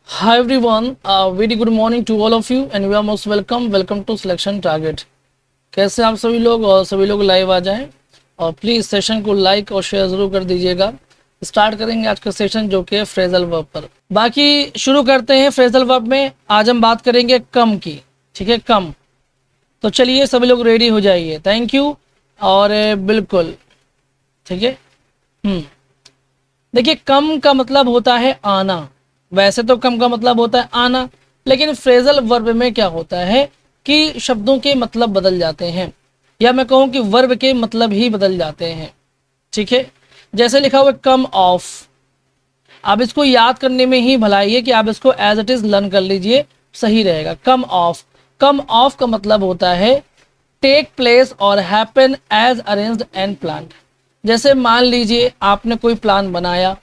Hi everyone, very good morning to all of you and you are most welcome. Welcome to Selection Target. कैसे आप सभी लोग और सभी लोग लाइव आ जाएं और प्लीज़ सेशन को लाइक और शेयर ज़रूर कर दीजिएगा। स्टार्ट करेंगे आज का सेशन जो कि है फ्रेजल वर्ब पर। बाकी शुरू करते हैं फ्रेजल वर्ब में। आज हम बात करेंगे कम की, ठीक है, कम। तो चलिए सभी लोग रेडी हो जाइए। Thank you. और बिल्कुल ठीक है। देखिए, कम का मतलब होता है आना। वैसे तो कम का मतलब होता है आना, लेकिन फ्रेजल वर्ब में क्या होता है कि शब्दों के मतलब बदल जाते हैं, या मैं कहूँ कि वर्ब के मतलब ही बदल जाते हैं। ठीक है, जैसे लिखा हुआ कम ऑफ। आप इसको याद करने में ही भलाई है कि आप इसको एज इट इज लर्न कर लीजिए, सही रहेगा। कम ऑफ, कम ऑफ का मतलब होता है टेक प्लेस और happen as arranged and planned. जैसे मान लीजिए आपने कोई प्लान बनाया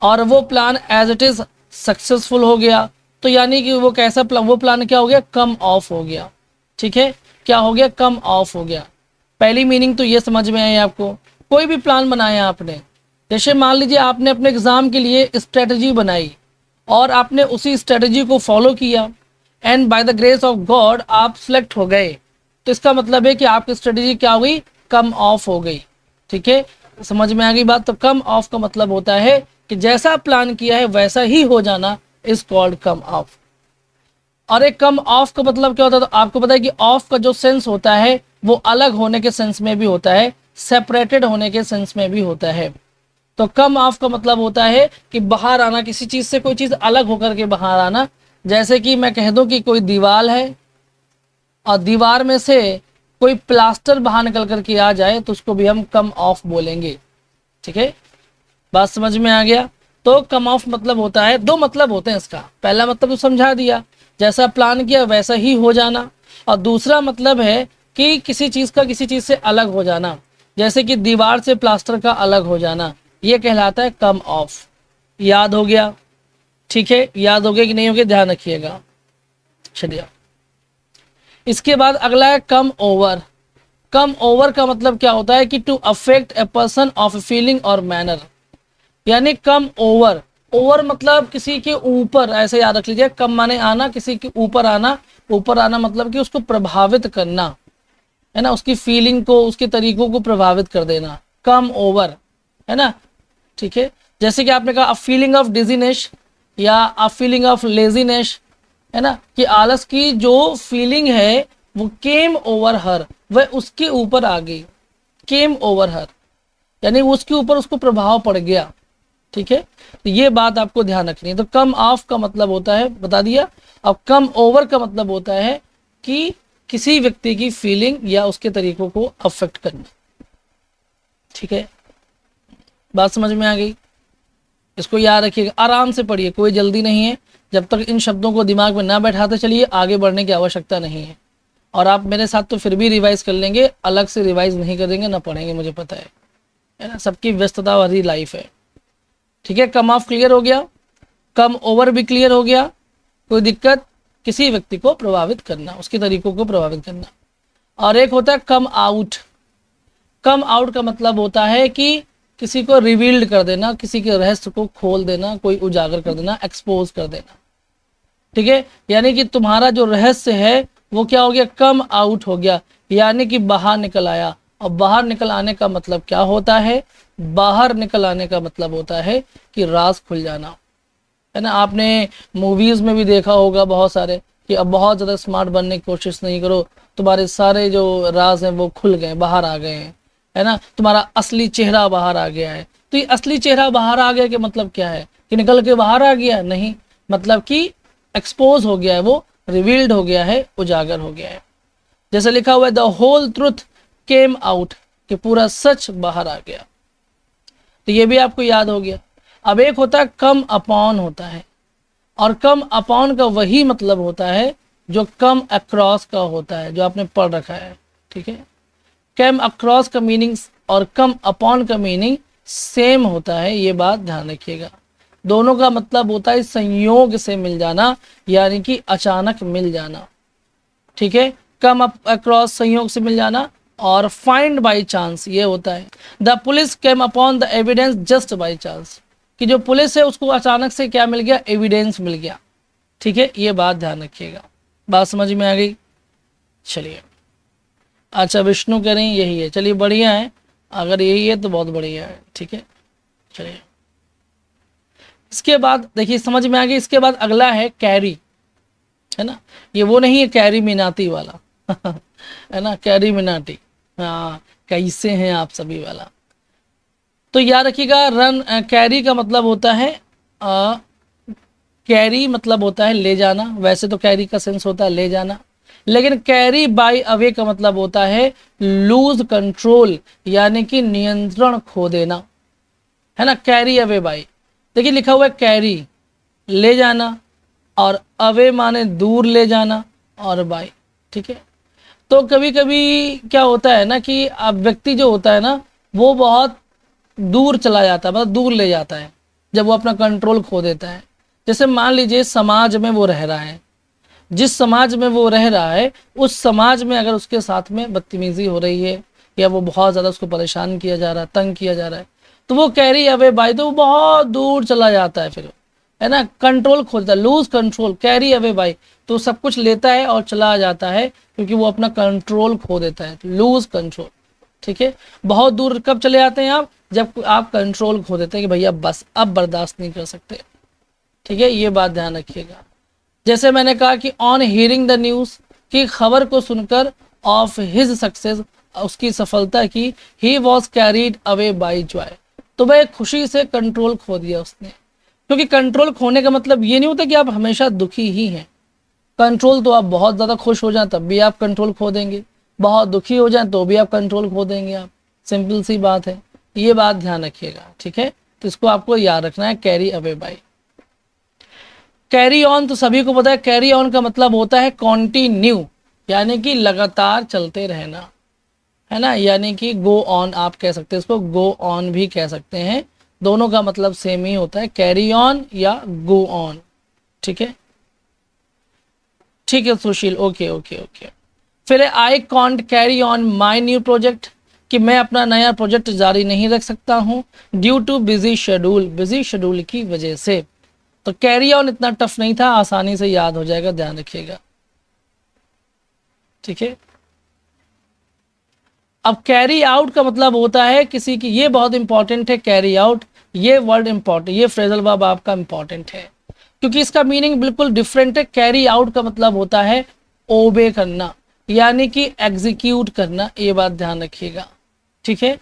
और वो plan as it is successful हो गया, तो यानी कि वो कैसा प्लान, वो प्लान क्या हो गया, कम ऑफ हो गया। ठीक है, क्या हो गया, कम ऑफ हो गया। पहली मीनिंग तो ये समझ में आई आपको। कोई भी प्लान बनाया आपने, जैसे मान लीजिए आपने अपने एग्जाम के लिए स्ट्रेटजी बनाई और आपने उसी स्ट्रेटजी को फॉलो किया and by the grace of God आप सिलेक्ट हो गए, तो इसका मतलब है कि आपकी स्ट्रेटजी क्या हो गई, कम ऑफ हो गई। ठीक है, समझ में आ गई बात। तो कम ऑफ का मतलब होता है कि जैसा प्लान किया है वैसा ही हो जाना, इज कॉल्ड कम ऑफ। और एक कम ऑफ का मतलब क्या होता है, तो आपको पता है कि ऑफ का जो सेंस होता है वो अलग होने के सेंस में भी होता है, सेपरेटेड होने के सेंस में भी होता है। तो कम ऑफ का मतलब होता है कि बाहर आना, किसी चीज से कोई चीज अलग होकर के बाहर आना। जैसे कि मैं कह दूं कि कोई दीवार है और दीवार में से कोई प्लास्टर बाहर निकल करके आ जाए तो उसको भी हम कम ऑफ बोलेंगे। ठीक है, बात समझ में आ गया। तो कम ऑफ मतलब होता है, दो मतलब होते हैं इसका। पहला मतलब तो समझा दिया, जैसा प्लान किया वैसा ही हो जाना। और दूसरा मतलब है कि किसी चीज का किसी चीज से अलग हो जाना, जैसे कि दीवार से प्लास्टर का अलग हो जाना, ये कहलाता है कम ऑफ। याद हो गया? ठीक है, याद हो गया कि नहीं हो गया, ध्यान रखिएगा। चलिए, इसके बाद अगला है कम ओवर। कम ओवर का मतलब क्या होता है कि to affect a person of feeling और मैनर, यानी कम ओवर। ओवर मतलब किसी के ऊपर, ऐसे याद रख लीजिए। कम माने आना, किसी के ऊपर आना। ऊपर आना मतलब कि उसको प्रभावित करना, है ना, उसकी फीलिंग को, उसके तरीकों को प्रभावित कर देना, कम ओवर, है ना। ठीक है, जैसे कि आपने कहा अ फीलिंग ऑफ डिजीनेस या अ फीलिंग ऑफ लेजीनेस, है ना, कि आलस की जो फीलिंग है वो केम ओवर हर, वह उसके ऊपर आ गई। केम ओवर हर यानी उसके ऊपर उसको प्रभाव पड़ गया। ठीक है, तो ये बात आपको ध्यान रखनी है। तो कम ऑफ का मतलब होता है, बता दिया। अब कम ओवर का मतलब होता है कि किसी व्यक्ति की फीलिंग या उसके तरीकों को अफेक्ट करना। ठीक है, बात समझ में आ गई। इसको याद रखिएगा, आराम से पढ़िए, कोई जल्दी नहीं है। जब तक इन शब्दों को दिमाग में ना बैठाते चलिए, आगे बढ़ने की आवश्यकता नहीं है। और आप मेरे साथ तो फिर भी रिवाइज कर लेंगे, अलग से रिवाइज नहीं करेंगे ना पढ़ेंगे, मुझे पता है ना, सबकी व्यस्तता वाली लाइफ है। ठीक है, कम ऑफ क्लियर हो गया, कम ओवर भी क्लियर हो गया। कोई दिक्कत, किसी व्यक्ति को प्रभावित करना, उसके तरीकों को प्रभावित करना। और एक होता है कम आउट। कम आउट का मतलब होता है कि किसी को रिवील्ड कर देना, किसी के रहस्य को खोल देना, कोई उजागर कर देना, एक्सपोज कर देना। ठीक है, यानी कि तुम्हारा जो रहस्य है वो क्या हो गया, कम आउट हो गया, यानी कि बाहर निकल आया। और बाहर निकल आने का मतलब क्या होता है, बाहर निकल आने का मतलब होता है कि राज खुल जाना, है ना। आपने मूवीज में भी देखा होगा बहुत सारे कि अब बहुत ज़्यादा स्मार्ट बनने की कोशिश नहीं करो, तुम्हारे सारे जो राज हैं वो खुल गए, बाहर आ गए हैं, है ना। तुम्हारा असली चेहरा बाहर आ गया है। तो ये असली चेहरा बाहर आ गया के मतलब क्या है, कि निकल के बाहर आ गया? नहीं, मतलब कि एक्सपोज हो गया है, वो रिवील्ड हो गया है, उजागर हो गया है। जैसे लिखा हुआ है the whole truth came out, कि पूरा सच बाहर आ गया। तो ये भी आपको याद हो गया। अब एक होता है कम अपॉन होता है, और कम अपॉन का वही मतलब होता है जो कम अक्रॉस का होता है, जो आपने पढ़ रखा है। ठीक है, कम अक्रॉस का मीनिंग और कम अपॉन का मीनिंग सेम होता है, ये बात ध्यान रखिएगा। दोनों का मतलब होता है संयोग से मिल जाना, यानी कि अचानक मिल जाना। ठीक है, कम अक्रॉस संयोग से मिल जाना, और फाइंड बाय चांस ये होता है the police came upon the evidence just by chance, कि जो पुलिस है उसको अचानक से क्या मिल गया, एविडेंस मिल गया। ठीक है, ये बात ध्यान रखिएगा। बात समझ में आ गई? चलिए, अच्छा विष्णु कह रही यही है, चलिए बढ़िया है, अगर यही है तो बहुत बढ़िया है। ठीक है, चलिए इसके बाद देखिए समझ में आ गई। इसके बाद अगला है कैरी, है ना, ये वो नहीं है कैरी मिनाती वाला है ना, कैरी मिनाटी, हाँ कैसे हैं आप सभी वाला। तो याद रखिएगा, रन कैरी का मतलब होता है कैरी मतलब होता है ले जाना, वैसे तो कैरी का सेंस होता है ले जाना, लेकिन कैरी बाय अवे का मतलब होता है लूज कंट्रोल, यानी कि नियंत्रण खो देना, है ना। कैरी अवे बाय, देखिए लिखा हुआ है कैरी ले जाना, और अवे माने दूर ले जाना, और बाय, ठीक है। तो कभी कभी क्या होता है ना कि अब व्यक्ति जो होता है ना वो बहुत दूर चला जाता है, मतलब दूर ले जाता है जब वो अपना कंट्रोल खो देता है। जैसे मान लीजिए समाज में वो रह रहा है, जिस समाज में वो रह रहा है उस समाज में अगर उसके साथ में बदतमीजी हो रही है या वो बहुत ज़्यादा उसको परेशान किया जा रहा है, तंग किया जा रहा है, तो वो कैरी अवे बाय, तो वो बहुत दूर चला जाता है, फिर है ना कंट्रोल खोलता है, loose control, carry away by, तो सब कुछ लेता है और चला जाता है, क्योंकि वो अपना कंट्रोल खो देता है, लूज कंट्रोल। ठीक है, बहुत दूर कब चले जाते हैं आप? जब आप कंट्रोल खो देते हैं कि भैया बस अब बर्दाश्त नहीं कर सकते। ठीक है, ये बात ध्यान रखिएगा। जैसे मैंने कहा कि ऑन हियरिंग द न्यूज़, की खबर को सुनकर, ऑफ हिज सक्सेस, उसकी सफलता की, he was carried away by Joy, तो वह खुशी से कंट्रोल खो दिया उसने। क्योंकि कंट्रोल खोने का मतलब ये नहीं होता कि आप हमेशा दुखी ही हैं। कंट्रोल तो आप बहुत ज़्यादा खुश हो जाए तब भी आप कंट्रोल खो देंगे, बहुत दुखी हो जाए तो भी आप कंट्रोल खो देंगे आप, सिंपल सी बात है, ये बात ध्यान रखिएगा। ठीक है, तो इसको आपको याद रखना है, carry away by. Carry on तो सभी को पता है, कैरी ऑन का मतलब होता है कॉन्टिन्यू, यानी कि लगातार चलते रहना, है ना, यानी कि गो ऑन आप कह सकते हैं इसको, गो ऑन भी कह सकते हैं, दोनों का मतलब सेम ही होता है, कैरी ऑन या गो ऑन। ठीक है, ठीक है सुशील, ओके ओके ओके। फिर I can't carry on my new project, कि मैं अपना नया प्रोजेक्ट जारी नहीं रख सकता हूँ, due too busy schedule, busy schedule की वजह से। तो कैरी ऑन इतना टफ नहीं था, आसानी से याद हो जाएगा, ध्यान रखिएगा। ठीक है, अब कैरी आउट का मतलब होता है किसी की, ये बहुत इंपॉर्टेंट है, कैरी आउट ये वर्ड इंपॉर्टेंट, ये फ्रेजल वर्ब आपका इंपॉर्टेंट है, क्योंकि इसका मीनिंग बिल्कुल डिफरेंट है। कैरी आउट का मतलब होता है ओबे करना, यानी कि एग्जीक्यूट करना, ये बात ध्यान रखिएगा। ठीक है,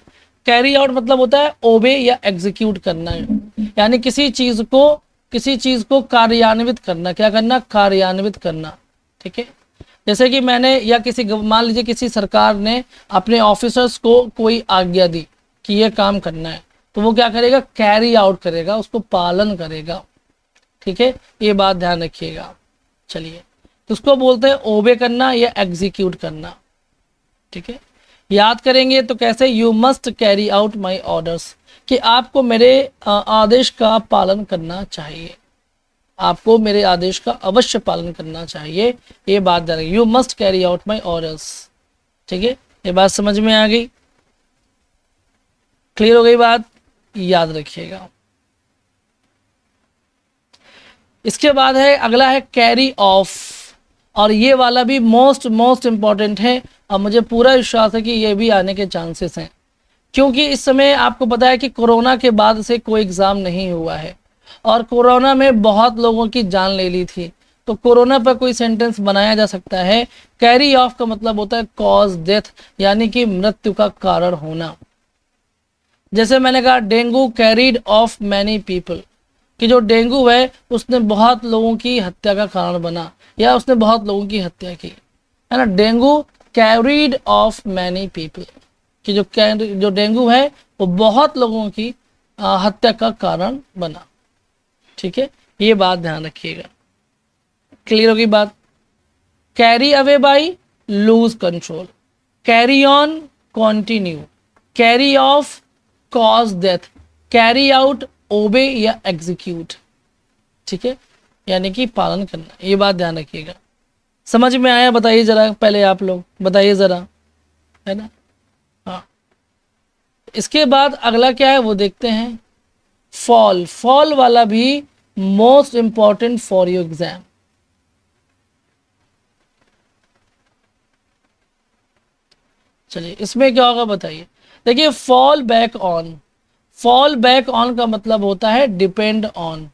कैरी आउट मतलब होता है ओबे या एग्जीक्यूट करना, यानी किसी चीज को कार्यान्वित करना, क्या करना? कार्यान्वित करना। ठीक है, जैसे कि मैंने या किसी मान लीजिए किसी सरकार ने अपने ऑफिसर्स को कोई आज्ञा दी कि ये काम करना है, तो वो क्या करेगा? कैरी आउट करेगा, उसको पालन करेगा। ठीक है, ये बात ध्यान रखिएगा। चलिए, तो उसको बोलते हैं ओबे करना या एग्जीक्यूट करना। ठीक है, याद करेंगे तो कैसे? You must carry out my orders, कि आपको मेरे आदेश का पालन करना चाहिए, आपको मेरे आदेश का अवश्य पालन करना चाहिए, ये बात ध्यान रखिए, you must carry out my orders. ठीक है, ये बात समझ में आ गई? क्लियर हो गई बात? याद रखिएगा। इसके बाद है अगला है कैरी ऑफ, और ये वाला भी मोस्ट इंपॉर्टेंट है, और मुझे पूरा विश्वास है कि ये भी आने के चांसेस हैं, क्योंकि इस समय आपको पता है कि कोरोना के बाद से कोई एग्ज़ाम नहीं हुआ है, और कोरोना में बहुत लोगों की जान ले ली थी, तो कोरोना पर कोई सेंटेंस बनाया जा सकता है। कैरी ऑफ का मतलब होता है कॉज डेथ, यानी कि मृत्यु का कारण होना। जैसे मैंने कहा dengue carried of many people, कि जो डेंगू है उसने बहुत लोगों की हत्या का कारण बना, या उसने बहुत लोगों की हत्या की, है ना। Dengue carried of many people, कि जो डेंगू है वो बहुत लोगों की हत्या का कारण बना। ठीक है, ये बात ध्यान रखिएगा। क्लियर होगी बात? Carry away by lose control, carry on continue, carry off cause death, carry out obey या एग्जीक्यूट। ठीक है, यानी कि पालन करना, ये बात ध्यान रखिएगा। समझ में आया? बताइए जरा, पहले आप लोग बताइए जरा, है ना। हाँ, इसके बाद अगला क्या है वो देखते हैं। फॉल वाला भी most important for your exam, चलिए इसमें क्या होगा बताइए। देखिए fall back on, fall back on का मतलब होता है डिपेंड ऑन,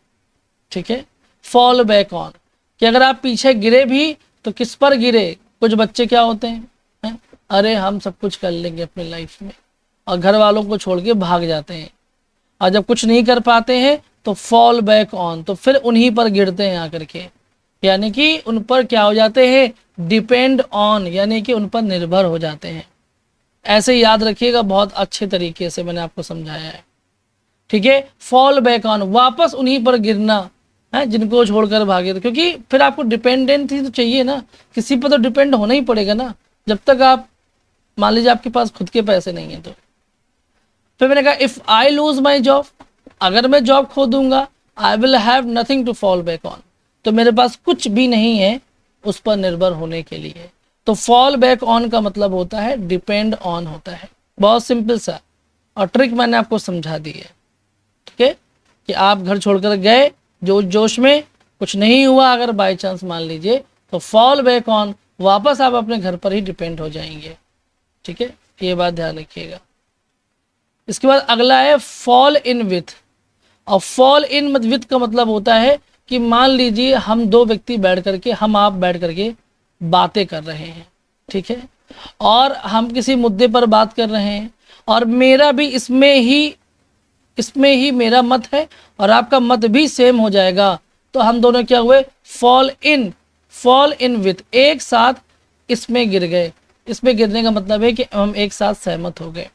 ठीक है। फॉल बैक ऑन कि अगर आप पीछे गिरे भी तो किस पर गिरे। कुछ बच्चे क्या होते हैं, अरे हम सब कुछ कर लेंगे अपनी लाइफ में, और घर वालों को छोड़ के भाग जाते हैं, और जब कुछ नहीं कर पाते हैं तो फॉल बैक ऑन, तो फिर उन्हीं पर गिरते हैं आकर के, यानी कि उन पर क्या हो जाते हैं, डिपेंड ऑन, यानी कि उन पर निर्भर हो जाते हैं। ऐसे याद रखिएगा, बहुत अच्छे तरीके से मैंने आपको समझाया है, ठीक है। फॉल बैक ऑन, वापस उन्हीं पर गिरना है जिनको छोड़कर भागे, तो क्योंकि फिर आपको डिपेंडेंट ही तो चाहिए ना, किसी पर तो डिपेंड होना ही पड़ेगा ना, जब तक आप मान लीजिए आपके पास खुद के पैसे नहीं है तो। फिर मैंने कहा if I lose my job, अगर मैं जॉब खो दूंगा, I will have nothing to fall back on, तो मेरे पास कुछ भी नहीं है उस पर निर्भर होने के लिए। तो फॉल बैक ऑन का मतलब होता है डिपेंड ऑन होता है, बहुत सिंपल सा, और ट्रिक मैंने आपको समझा दी है, ठीक है। कि आप घर छोड़कर गए जोश में, कुछ नहीं हुआ अगर बाय चांस मान लीजिए, तो फॉल बैक ऑन, वापस आप अपने घर पर ही डिपेंड हो जाएंगे, ठीक है। ये बात ध्यान रखिएगा। इसके बाद अगला है फॉल इन विथ, और फॉल इन विथ का मतलब होता है कि मान लीजिए हम दो व्यक्ति बैठ करके, हम आप बैठ करके बातें कर रहे हैं, ठीक है, और हम किसी मुद्दे पर बात कर रहे हैं, और मेरा भी इसमें ही मेरा मत है और आपका मत भी सेम हो जाएगा, तो हम दोनों क्या हुए, फॉल इन विथ, एक साथ इसमें गिर गए। इसमें गिरने का मतलब है कि हम एक साथ सहमत हो गए।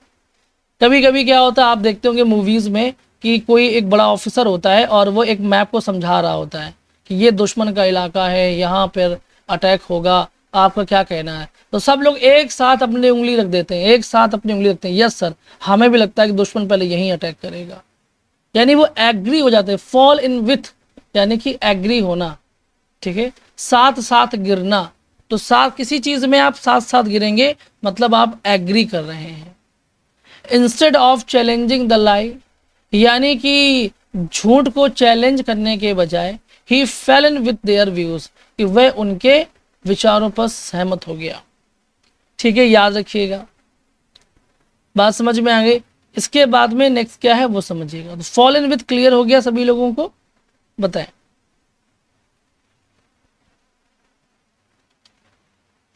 कभी कभी क्या होता है, आप देखते होंगे मूवीज़ में कि कोई एक बड़ा ऑफिसर होता है और वो एक मैप को समझा रहा होता है कि ये दुश्मन का इलाका है, यहाँ पर अटैक होगा, आपका क्या कहना है, तो सब लोग एक साथ अपनी उंगली रख देते हैं, एक साथ अपनी उंगली रखते हैं, यस सर, हमें भी लगता है कि दुश्मन पहले यहीं अटैक करेगा, यानी वो एग्री हो जाते हैं। फॉल इन विथ यानी कि एग्री होना, ठीक है, साथ साथ गिरना, तो साथ किसी चीज़ में आप साथ साथ गिरेंगे मतलब आप एग्री कर रहे हैं। Instead of challenging the lie, यानी कि झूठ को चैलेंज करने के बजाय ही fail in with their views, कि वह उनके विचारों पर सहमत हो गया, ठीक है, याद रखिएगा। बात समझ में आ गई। इसके बाद में नेक्स्ट क्या है वो समझिएगा। तो फॉल इन विथ क्लियर हो गया सभी लोगों को, बताएं।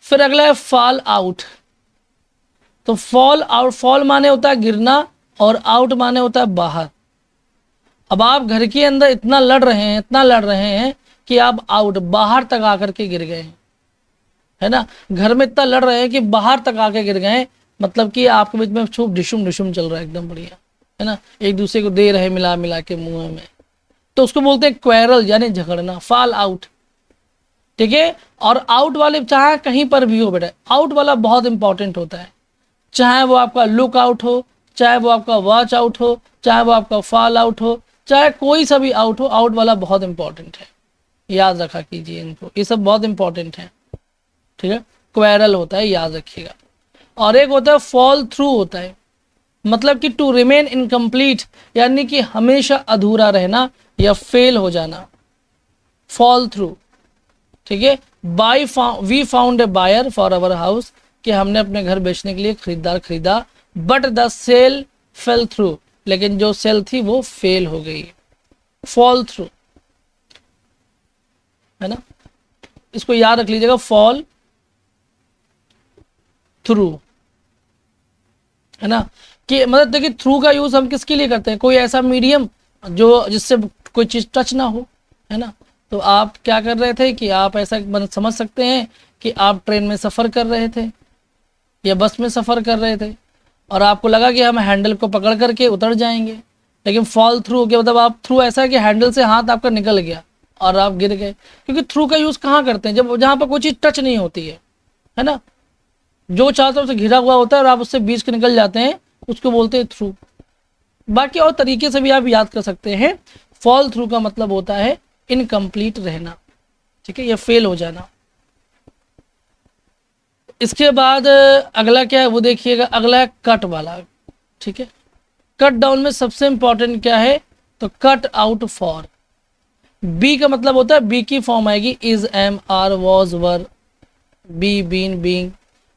फिर अगला है फॉल आउट। तो फॉल आउट, फॉल माने होता है गिरना और आउट माने होता है बाहर। अब आप घर के अंदर इतना लड़ रहे हैं कि आप आउट, बाहर तक आकर के गिर गए हैं, है ना। घर में इतना लड़ रहे हैं कि बाहर तक आके गिर गए, मतलब कि आपके बीच में खूब डिशुम चल रहा है, एकदम बढ़िया, है ना, एक दूसरे को दे रहे मिला मिला के मुंह में, तो उसको बोलते हैं क्वेरल, यानी झगड़ना, फॉल आउट, ठीक है। और आउट वाले चाहे कहीं पर भी हो बेटा, आउट वाला बहुत इंपॉर्टेंट होता है, चाहे वो आपका लुक आउट हो, चाहे वो आपका वॉच आउट हो, चाहे वो आपका फॉल आउट हो, चाहे कोई सा भी आउट हो, आउट वाला बहुत इंपॉर्टेंट है, याद रखा कीजिए इनको, ये सब बहुत इंपॉर्टेंट है, ठीक है। क्वेरल होता है, याद रखिएगा। और एक होता है फॉल थ्रू होता है, मतलब कि टू रिमेन इनकम्प्लीट, यानी कि हमेशा अधूरा रहना या फेल हो जाना, फॉल थ्रू, ठीक है। We found a buyer for our house, कि हमने अपने घर बेचने के लिए खरीदार खरीदा, but the sale fail through, लेकिन जो सेल थी वो फेल हो गई, फॉल थ्रू, है ना, इसको याद रख लीजिएगा, फॉल थ्रू, है ना। कि मतलब देखिए थ्रू का यूज हम किसके लिए करते हैं, कोई ऐसा मीडियम जो जिससे कोई चीज टच ना हो, है ना। तो आप क्या कर रहे थे कि आप ऐसा समझ सकते हैं कि आप ट्रेन में सफ़र कर रहे थे या बस में सफ़र कर रहे थे, और आपको लगा कि हम हैंडल को पकड़ करके उतर जाएंगे, लेकिन फॉल थ्रू हो गया, मतलब आप थ्रू ऐसा है कि हैंडल से हाथ आपका निकल गया और आप गिर गए। क्योंकि थ्रू का यूज़ कहाँ करते हैं, जब जहाँ पर कोई चीज़ टच नहीं होती है ना, जो चारों तरफ से घिरा हुआ होता है और आप उससे बीच के निकल जाते हैं, उसको बोलते हैं थ्रू। बाकी और तरीके से भी आप याद कर सकते हैं। फॉल थ्रू का मतलब होता है इनकम्प्लीट रहना, ठीक है, या फेल हो जाना। इसके बाद अगला क्या है वो देखिएगा, अगला है कट वाला, ठीक है। कट डाउन में सबसे इंपॉर्टेंट क्या है, तो कट आउट फॉर, बी का मतलब होता है, बी की फॉर्म आएगी is, am, are, was, were, be, been, being,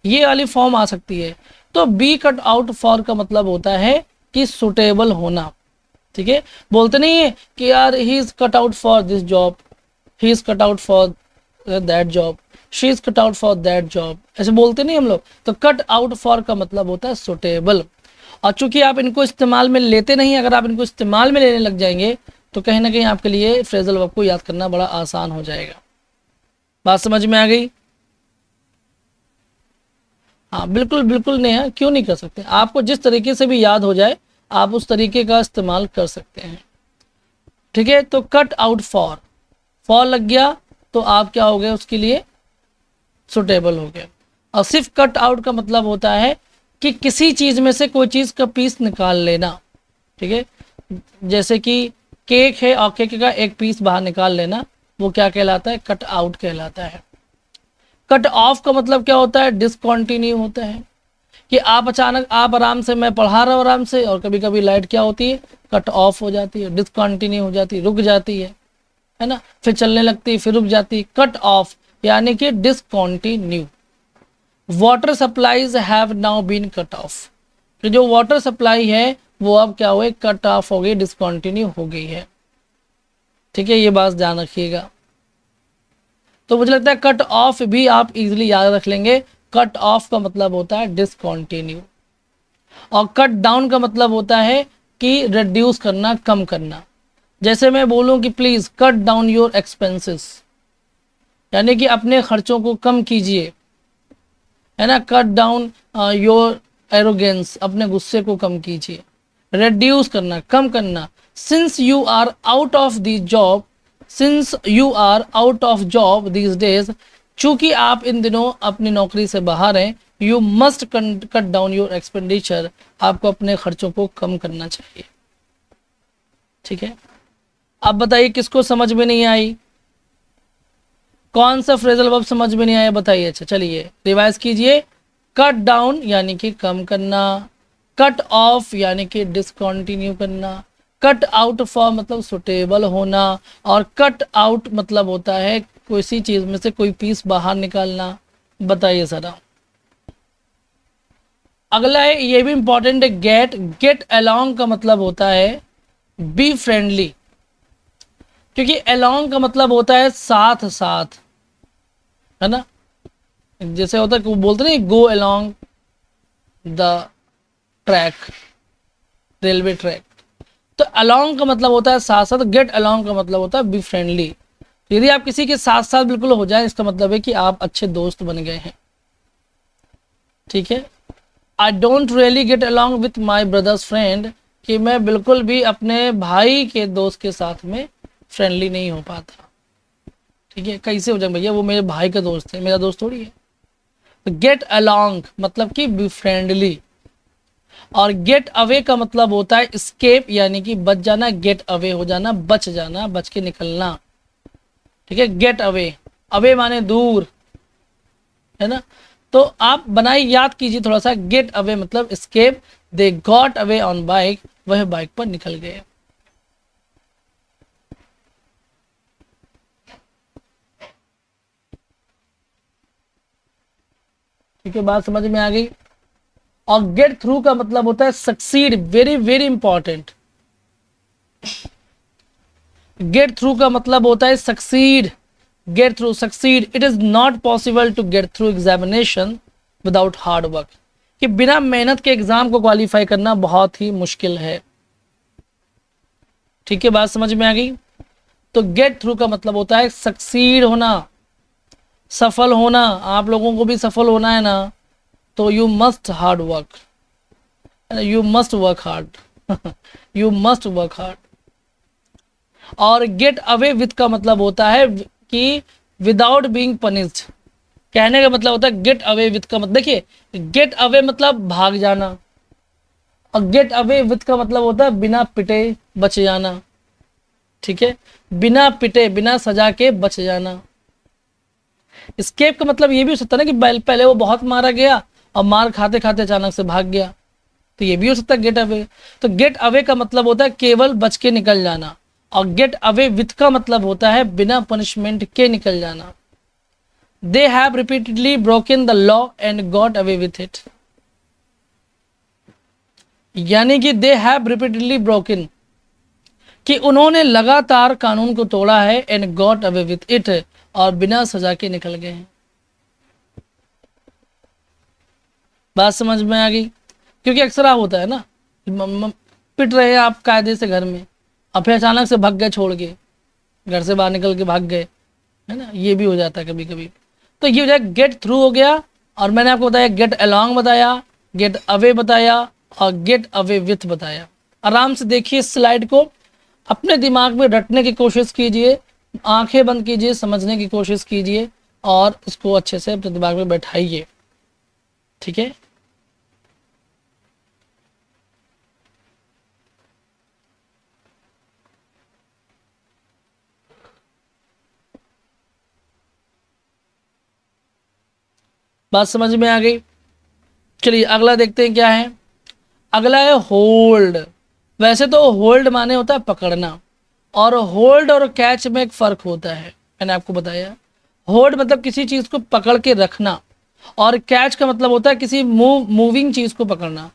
ये वाली फॉर्म आ सकती है। तो बी कट आउट फॉर का मतलब होता है कि सुटेबल होना। ठीक है, बोलते नहीं है कि यार he is cut out for this job, he is cut out for that job, she is cut out for that job, ऐसे बोलते नहीं हम लोग। तो कट आउट फॉर का मतलब होता है सुटेबल। और चूंकि आप इनको इस्तेमाल में लेते नहीं, अगर आप इनको इस्तेमाल में लेने लग जाएंगे तो कहीं ना कहीं आपके लिए फ्रेजल वर्ब को याद करना बड़ा आसान हो जाएगा। बात समझ में आ गई? हाँ बिल्कुल बिल्कुल नेहा, क्यों नहीं कर सकते, आपको जिस तरीके से भी याद हो जाए आप उस तरीके का इस्तेमाल कर सकते हैं। ठीक है, तो कट आउट फॉर, फॉर लग गया तो आप क्या हो गए उसके लिए, सुटेबल हो गए। और सिर्फ कट आउट का मतलब होता है कि किसी चीज में से कोई चीज का पीस निकाल लेना। ठीक है, जैसे कि केक है और केक का एक पीस बाहर निकाल लेना, वो क्या कहलाता है, कट आउट कहलाता है। कट ऑफ का मतलब क्या होता है, डिसकंटिन्यू होता है, कि आप अचानक, आप आराम से, मैं पढ़ा रहा हूँ आराम से और कभी कभी लाइट क्या होती है, कट ऑफ हो जाती है, डिसकंटिन्यू हो जाती है, रुक जाती है ना, फिर चलने लगती है, फिर रुक जाती है। कट ऑफ यानी कि discontinue. Water supplies have now been cut off, कि जो वाटर सप्लाई है वो अब क्या हुए, कट ऑफ हो गई, डिसकंटिन्यू हो गई है। ठीक है, ये बात ध्यान रखिएगा। तो मुझे लगता है कट ऑफ भी आप इजीली याद रख लेंगे। कट ऑफ का मतलब होता है डिसकंटिन्यू, और कट डाउन का मतलब होता है कि रिड्यूस करना, कम करना। जैसे मैं बोलूं कि please cut down your expenses, यानी कि अपने खर्चों को कम कीजिए, है ना। कट डाउन योर एरोगेंस, अपने गुस्से को कम कीजिए। रिड्यूस करना, कम करना। Since you are out of the job, since you are out of job these days, चूंकि आप इन दिनों अपनी नौकरी से बाहर हैं, you must cut down your expenditure, आपको अपने खर्चों को कम करना चाहिए। ठीक है, अब बताइए किसको समझ में नहीं आई, कौन सा फ्रेजल वर्ब समझ में नहीं आया बताइए। अच्छा चलिए रिवाइज कीजिए। कट डाउन यानी कि कम करना, कट ऑफ यानी कि डिसकंटिन्यू करना, कट आउट फॉर मतलब सुटेबल होना, और कट आउट मतलब होता है किसी चीज में से कोई पीस बाहर निकालना। बताइए सर। अगला है, ये भी इंपॉर्टेंट है, गेट। गेट अलोंग का मतलब होता है बी फ्रेंडली, क्योंकि अलोंग का मतलब होता है साथ साथ, है ना। जैसे होता है बोलते नहीं, go along the track, railway track. तो अलोंग का मतलब होता है साथ साथ, गेट अलोंग का मतलब होता है बी फ्रेंडली। यदि आप किसी के साथ साथ बिल्कुल हो जाए, इसका मतलब है कि आप अच्छे दोस्त बन गए हैं। ठीक है, I don't really get along with my brothers friend, कि मैं बिल्कुल भी अपने भाई के दोस्त के साथ में फ्रेंडली नहीं हो पाता। ठीक है, कैसे हो जाए भैया, वो मेरे भाई का दोस्त है, मेरा दोस्त थोड़ी है। तो गेट अलोंग मतलब कि बी फ्रेंडली। और गेट अवे का मतलब होता है स्केप, यानी कि बच जाना। गेट अवे हो जाना, बच जाना, बच के निकलना। ठीक है, गेट अवे, अवे माने दूर, है ना। तो आप बनाई, याद कीजिए थोड़ा सा। गेट अवे मतलब escape, they got away on bike, वह बाइक पर निकल गए। ठीक है, बात समझ में आ गई। और गेट थ्रू का मतलब होता है succeed, very very important. Get through का मतलब होता है succeed, get through, succeed. It is not possible to get through examination without hard work, कि बिना मेहनत के एग्जाम को क्वालिफाई करना बहुत ही मुश्किल है। ठीक है, बात समझ में आ गई। तो गेट थ्रू का मतलब होता है सक्सीड होना, सफल होना। आप लोगों को भी सफल होना है ना, तो you must hard work, you must work hard, you must work hard. और गेट अवे विथ का मतलब होता है कि विदाउट बीइंग पनिश्ड, कहने का मतलब होता है गेट अवे विथ का मतलब, देखिए गेट अवे मतलब भाग जाना, और गेट अवे विथ का मतलब होता है बिना पिटे बच जाना। ठीक है, बिना पिटे, बिना सजा के बच जाना। स्केप का मतलब ये भी हो सकता है ना कि पहले वो बहुत मारा गया और मार खाते खाते अचानक से भाग गया, तो ये भी हो सकता है गेट अवे। तो गेट अवे का मतलब होता है केवल बच के निकल जाना, और गेट अवे विथ का मतलब होता है बिना पनिशमेंट के निकल जाना। They have repeatedly broken the law and got away with it. यानी कि दे हैव रिपीटेडली ब्रोकन, कि उन्होंने लगातार कानून को तोड़ा है, and got away with it, और बिना सजा के निकल गए हैं। बात समझ में आ गई? क्योंकि अक्सर होता है ना, पिट रहे हैं आप कायदे से घर में, और फिर अचानक से भाग गए, छोड़ के घर से बाहर निकल के भाग गए, है ना, ये भी हो जाता है कभी कभी। तो ये हो जाए गेट थ्रू हो गया, और मैंने आपको बताया गेट अलोंग बताया, गेट अवे बताया, और गेट अवे विथ बताया। आराम से देखिए इस स्लाइड को, अपने दिमाग में रटने की कोशिश कीजिए, आंखें बंद कीजिए, समझने की कोशिश कीजिए, और इसको अच्छे से अपने दिमाग में बैठाइए। ठीक है, बात समझ में आ गई? चलिए अगला देखते हैं क्या है। अगला है होल्ड। वैसे तो होल्ड माने होता है पकड़ना, और होल्ड और कैच में एक फ़र्क होता है, मैंने आपको बताया। होल्ड मतलब किसी चीज़ को पकड़ के रखना, और कैच का मतलब होता है किसी मूविंग चीज़ को पकड़ना।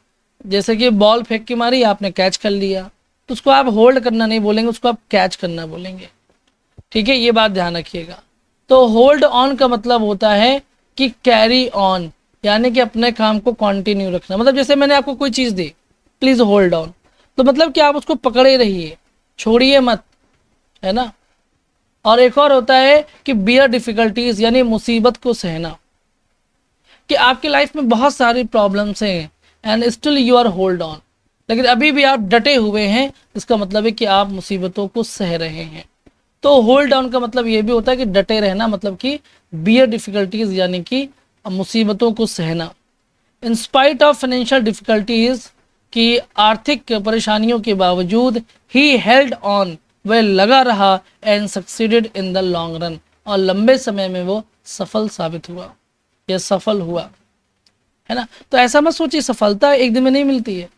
जैसे कि बॉल फेंक के मारी, आपने कैच कर लिया, तो उसको आप होल्ड करना नहीं बोलेंगे, उसको आप कैच करना बोलेंगे। ठीक है, ये बात ध्यान रखिएगा। तो होल्ड ऑन का मतलब होता है कि कैरी ऑन, यानी कि अपने काम को कंटिन्यू रखना। मतलब जैसे मैंने आपको कोई चीज़ दी, प्लीज़ होल्ड ऑन, तो मतलब कि आप उसको पकड़े रहिए, छोड़िए मत, है ना। और एक और होता है कि बियर डिफ़िकल्टीज, यानी मुसीबत को सहना, कि आपकी लाइफ में बहुत सारी प्रॉब्लम्स हैं and still you are hold on, लेकिन अभी भी आप डटे हुए हैं, इसका मतलब है कि आप मुसीबतों को सह रहे हैं। तो होल्ड ऑन का मतलब ये भी होता है कि डटे रहना, मतलब कि बियर डिफ़िकल्टीज, यानी कि मुसीबतों को सहना। In spite of financial difficulties, की आर्थिक परेशानियों के बावजूद, ही हेल्ड ऑन, वह लगा रहा, and succeeded in the long run, और लंबे समय में वो सफल साबित हुआ या सफल हुआ, है ना। तो ऐसा मत सोचिए सफलता एक दिन में नहीं मिलती है,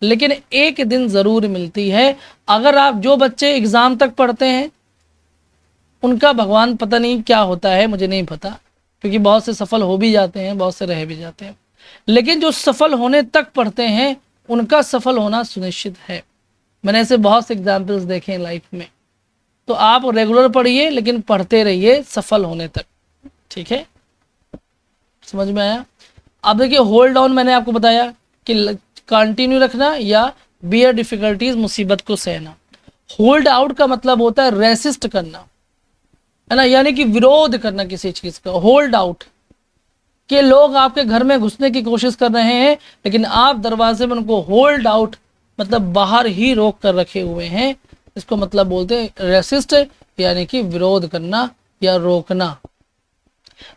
लेकिन एक दिन ज़रूर मिलती है। अगर आप, जो बच्चे एग्ज़ाम तक पढ़ते हैं, उनका भगवान पता नहीं क्या होता है, मुझे नहीं पता, क्योंकि बहुत से सफल हो भी जाते हैं, बहुत से रह भी जाते हैं, लेकिन जो सफल होने तक पढ़ते हैं, उनका सफल होना सुनिश्चित है। मैंने ऐसे बहुत से एग्जाम्पल्स देखे हैं लाइफ में। तो आप रेगुलर पढ़िए, लेकिन पढ़ते रहिए सफल होने तक। ठीक है, समझ में आया? अब देखिए होल्ड ऑन मैंने आपको बताया कि कंटिन्यू रखना, या बियर डिफिकल्टीज, मुसीबत को सहना। होल्ड आउट का मतलब होता है रेसिस्ट करना, है ना, यानी कि विरोध करना किसी चीज़ का। होल्ड आउट कि लोग आपके घर में घुसने की कोशिश कर रहे हैं, लेकिन आप दरवाजे में उनको होल्ड आउट, मतलब बाहर ही रोक कर रखे हुए हैं। इसको मतलब बोलते हैं रेसिस्ट, यानी कि विरोध करना या रोकना।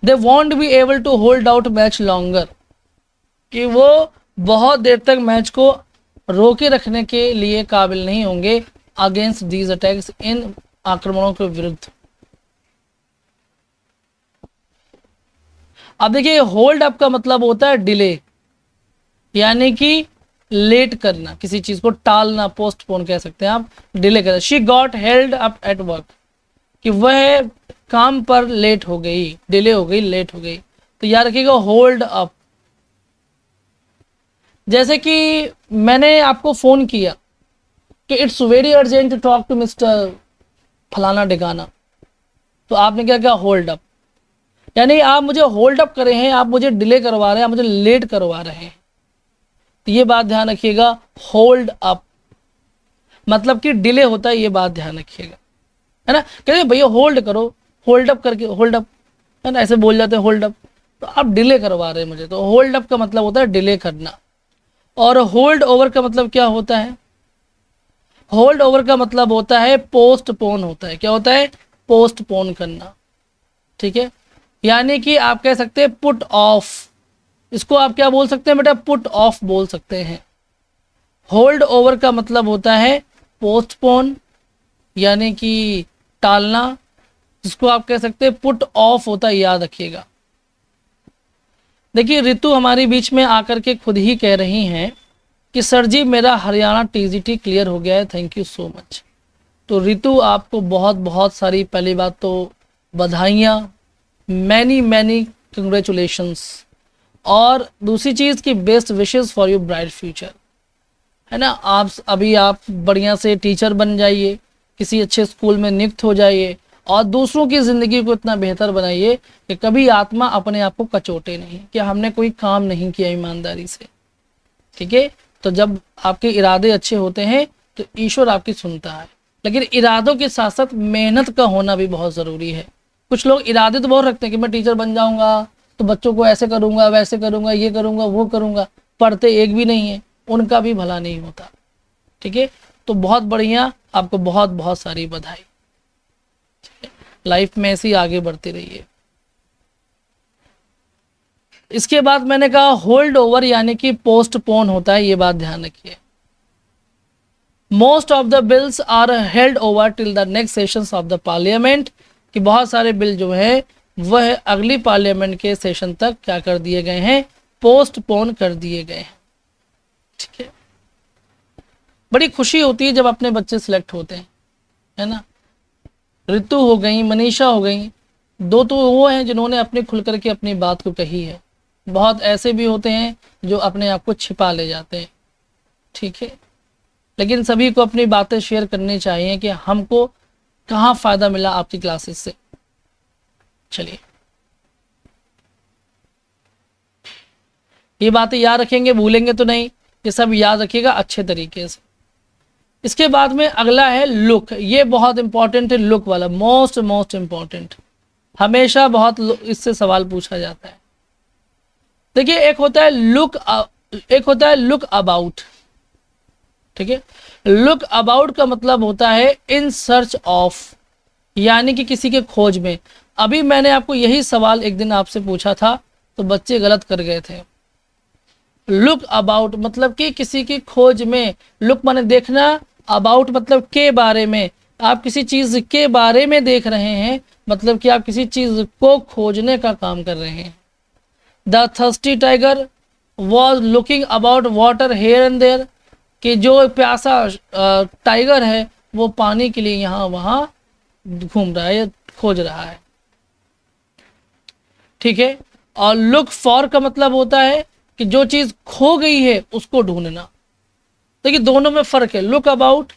They won't be able to hold out much longer, कि वो बहुत देर तक मैच को रोके रखने के लिए काबिल नहीं होंगे अगेंस्ट दीज अटैक्स, इन आक्रमणों के विरुद्ध। अब देखिए होल्ड अप का मतलब होता है डिले, यानी कि लेट करना, किसी चीज को टालना, पोस्टपोन कह सकते हैं आप, डिले करना। She got held up at work, कि वह काम पर लेट हो गई, डिले हो गई, लेट हो गई। तो याद रखिएगा होल्ड अप। जैसे कि मैंने आपको फोन किया कि it's very urgent to talk to mister फलाना डिगाना, तो आपने क्या किया? Hold up. यानी आप मुझे होल्ड अप करे हैं, आप मुझे डिले करवा रहे हैं, आप मुझे लेट करवा रहे हैं। तो ये बात ध्यान रखिएगा, होल्ड अप मतलब कि डिले होता है, ये बात ध्यान रखिएगा, है ना। कहते भैया होल्ड करो, होल्ड अप करके, होल्ड अप, है ना, ऐसे बोल जाते हैं होल्ड अप, तो आप डिले करवा रहे हैं मुझे। तो होल्ड अप का मतलब होता है डिले करना। और होल्ड ओवर का मतलब क्या होता है? होल्ड ओवर का मतलब होता है पोस्टपोन होता है। क्या होता है? पोस्टपोन करना। ठीक है, यानी कि आप कह सकते हैं पुट ऑफ, इसको आप क्या बोल सकते हैं बेटा? पुट ऑफ बोल सकते हैं। होल्ड ओवर का मतलब होता है पोस्टपोन, यानी कि टालना, जिसको आप कह सकते हैं पुट ऑफ होता है, याद रखिएगा। देखिए रितु हमारी बीच में आकर के खुद ही कह रही हैं कि सर जी मेरा हरियाणा टीजीटी क्लियर हो गया है, थैंक यू सो मच। तो रितु आपको बहुत बहुत सारी, पहली बात तो बधाइयाँ, मैनी मैनी कंग्रेचुलेशंस, और दूसरी चीज़ की best wishes for your bright future. है ना। आप बढ़िया से टीचर बन जाइए, किसी अच्छे स्कूल में नियुक्त हो जाइए और दूसरों की ज़िंदगी को इतना बेहतर बनाइए कि कभी आत्मा अपने आप को कचोटे नहीं कि हमने कोई काम नहीं किया ईमानदारी से। ठीक है, तो जब आपके इरादे अच्छे होते हैं तो ईश्वर आपकी सुनता है, लेकिन इरादों के साथ साथ मेहनत का होना भी बहुत ज़रूरी है। कुछ लोग इरादे तो बहुत रखते हैं कि मैं टीचर बन जाऊंगा तो बच्चों को ऐसे करूंगा, वैसे करूंगा, ये करूंगा, वो करूंगा, पढ़ते एक भी नहीं है, उनका भी भला नहीं होता। ठीक है, तो बहुत बढ़िया, आपको बहुत बहुत सारी बधाई। लाइफ में ऐसे ही आगे बढ़ते रहिए। इसके बाद मैंने कहा होल्ड ओवर यानी कि पोस्टपोन होता है, ये बात ध्यान रखिए। Most of the bills are held over till the next sessions of the parliament, कि बहुत सारे बिल जो है वह अगली पार्लियामेंट के सेशन तक क्या कर दिए गए हैं, पोस्टपोन कर दिए गए हैं। ठीक है, बड़ी खुशी होती है जब अपने बच्चे सिलेक्ट होते हैं, है ना। ऋतु हो गई, मनीषा हो गई, दो तो वो हैं जिन्होंने अपने खुल करके अपनी बात को कही है। बहुत ऐसे भी होते हैं जो अपने आप को छिपा ले जाते हैं। ठीक है, लेकिन सभी को अपनी बातें शेयर करनी चाहिए कि हमको कहाँ फ़ायदा मिला आपकी क्लासेस से। चलिए, ये बातें याद रखेंगे, भूलेंगे तो नहीं, ये सब याद रखिएगा अच्छे तरीके से। इसके बाद में अगला है लुक, ये बहुत इंपॉर्टेंट है, लुक वाला मोस्ट इंपॉर्टेंट, हमेशा बहुत इससे सवाल पूछा जाता है। देखिए, एक होता है लुक अबाउट। ठीक है, लुक अबाउट का मतलब होता है इन सर्च ऑफ, यानी कि किसी के खोज में। अभी मैंने आपको यही सवाल एक दिन आपसे पूछा था तो बच्चे गलत कर गए थे। लुक अबाउट मतलब कि किसी की खोज में, लुक माने देखना, अबाउट मतलब के बारे में, आप किसी चीज़ के बारे में देख रहे हैं, मतलब कि आप किसी चीज़ को खोजने का काम कर रहे हैं। The thirsty tiger was looking about water here and there, कि जो प्यासा टाइगर है वो पानी के लिए यहाँ वहाँ घूम रहा है या खोज रहा है। ठीक है, और लुक फॉर का मतलब होता है कि जो चीज़ खो गई है उसको ढूंढना। देखिए, दोनों में फ़र्क है। लुक अबाउट,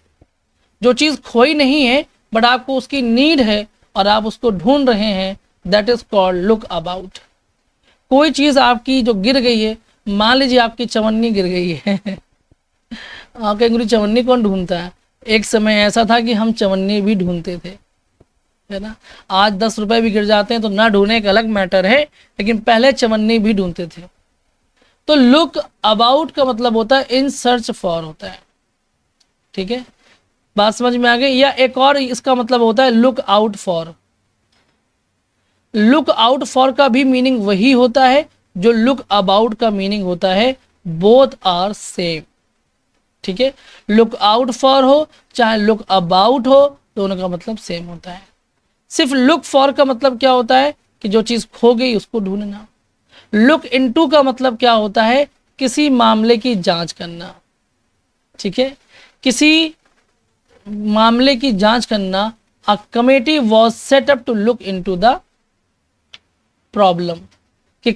जो चीज़ खोई नहीं है बट आपको उसकी नीड है और आप उसको ढूंढ रहे हैं, that is called look about. कोई चीज़ आपकी जो गिर गई है, मान लीजिए आपकी चवन्नी गिर गई है आप कहेंगे चवन्नी कौन ढूंढता है। एक समय ऐसा था कि हम चवन्नी भी ढूंढते थे, है ना। आज 10 रुपए भी गिर जाते हैं तो ना ढूंढने एक अलग मैटर है, लेकिन पहले चवन्नी भी ढूंढते थे। तो लुक अबाउट का मतलब होता है इन सर्च फॉर होता है। ठीक है, बात समझ में आ गई। या एक और इसका मतलब होता है look out for. Look out for का भी मीनिंग वही होता है जो लुक अबाउट का मीनिंग होता है, बोथ आर सेम। ठीक है, लुक आउट फॉर हो चाहे लुक अबाउट हो, दोनों का मतलब सेम होता है। सिर्फ लुक फॉर का मतलब क्या होता है कि जो चीज़ खो गई उसको ढूंढना। लुक इनटू का मतलब क्या होता है, किसी मामले की जांच करना। ठीक है, किसी मामले की जांच करना। A committee was set up to look into the problem, कि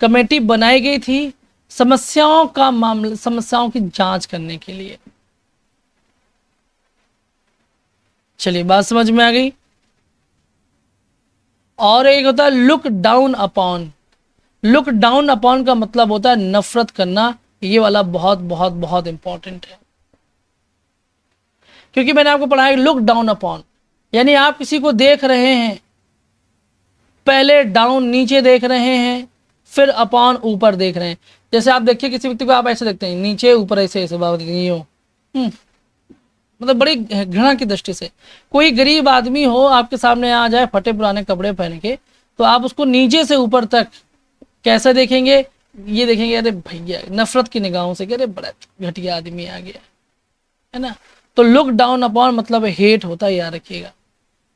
कमेटी बनाई गई थी समस्याओं की जांच करने के लिए। चलिए, बात समझ में आ गई। और एक होता है look down upon. Look down upon का मतलब होता है नफरत करना। ये वाला बहुत बहुत बहुत इंपॉर्टेंट है, क्योंकि मैंने आपको पढ़ाया लुक डाउन अपॉन यानी आप किसी को देख रहे हैं, पहले डाउन नीचे देख रहे हैं, फिर अपॉन ऊपर देख रहे हैं। जैसे आप देखिए किसी व्यक्ति को आप ऐसे देखते हैं, नीचे ऊपर ऐसे ऐसे बात नहीं हो, मतलब बड़ी घृणा की दृष्टि से। कोई गरीब आदमी हो आपके सामने आ जाए फटे पुराने कपड़े पहन के, तो आप उसको नीचे से ऊपर तक कैसे देखेंगे, ये देखेंगे अरे भैया, नफरत की निगाहों से, अरे बड़ा घटिया आदमी आ गया, है ना। तो लुक डाउन अपॉन मतलब हेट होता है, याद रखिएगा।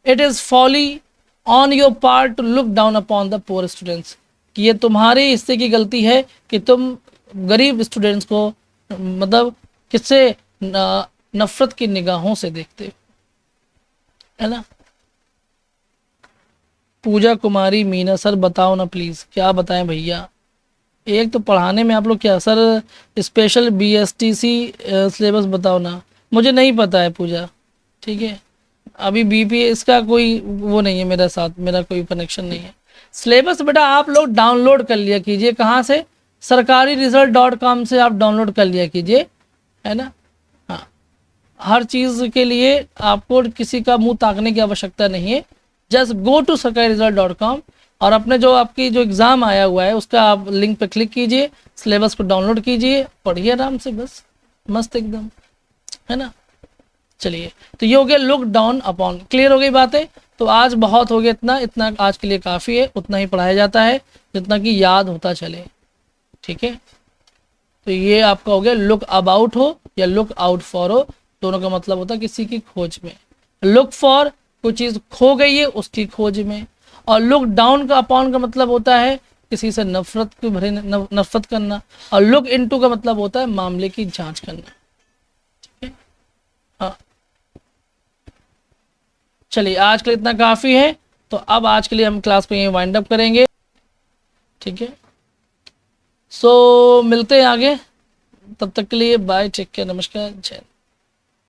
It is folly on your part to look down upon the poor students, कि ये तुम्हारे हिस्से की गलती है कि तुम गरीब स्टूडेंट्स को मतलब किससे नफरत की निगाहों से देखते हो, है ना। पूजा कुमारी मीना, सर बताओ ना प्लीज, क्या बताएं भैया। एक तो पढ़ाने में आप लोग क्या सर स्पेशल बीएसटीसी सिलेबस बताओ ना, मुझे नहीं पता है पूजा, ठीक है। अभी बीपी इसका कोई वो नहीं है मेरे साथ, मेरा कोई कनेक्शन नहीं है। सिलेबस बेटा आप लोग डाउनलोड कर लिया कीजिए, कहाँ से, sarkariresult.com से आप डाउनलोड कर लिया कीजिए, है ना। हाँ, हर चीज़ के लिए आपको किसी का मुंह ताकने की आवश्यकता नहीं है। जस्ट गो टू sarkariresult.com और अपने जो आपकी जो एग्ज़ाम आया हुआ है उसका आप लिंक पे क्लिक कीजिए, सिलेबस को डाउनलोड कीजिए, पढ़िए आराम से, बस मस्त एकदम, है ना। चलिए, तो ये हो गया लुक डाउन अपॉन, क्लियर हो गई बातें। तो आज बहुत हो गया, इतना इतना आज के लिए काफ़ी है, उतना ही पढ़ाया जाता है जितना कि याद होता चले, ठीक है। तो ये आपका हो गया लुक अबाउट हो या लुक आउट फॉर हो, दोनों का मतलब होता है किसी की खोज में। लुक फॉर कोई चीज़ खो गई है उसकी खोज में, और लुक डाउन का अपॉन का मतलब होता है किसी से नफरत के भरे नफरत करना, और लुक इनटू का मतलब होता है मामले की जांच करना, ठीक है। हाँ, चलिए आज के लिए इतना काफ़ी है, तो अब आज के लिए हम क्लास को यहीं वाइंड अप करेंगे, ठीक है। सो मिलते हैं आगे, तब तक के लिए बाय, टेक केयर, नमस्कार, जय।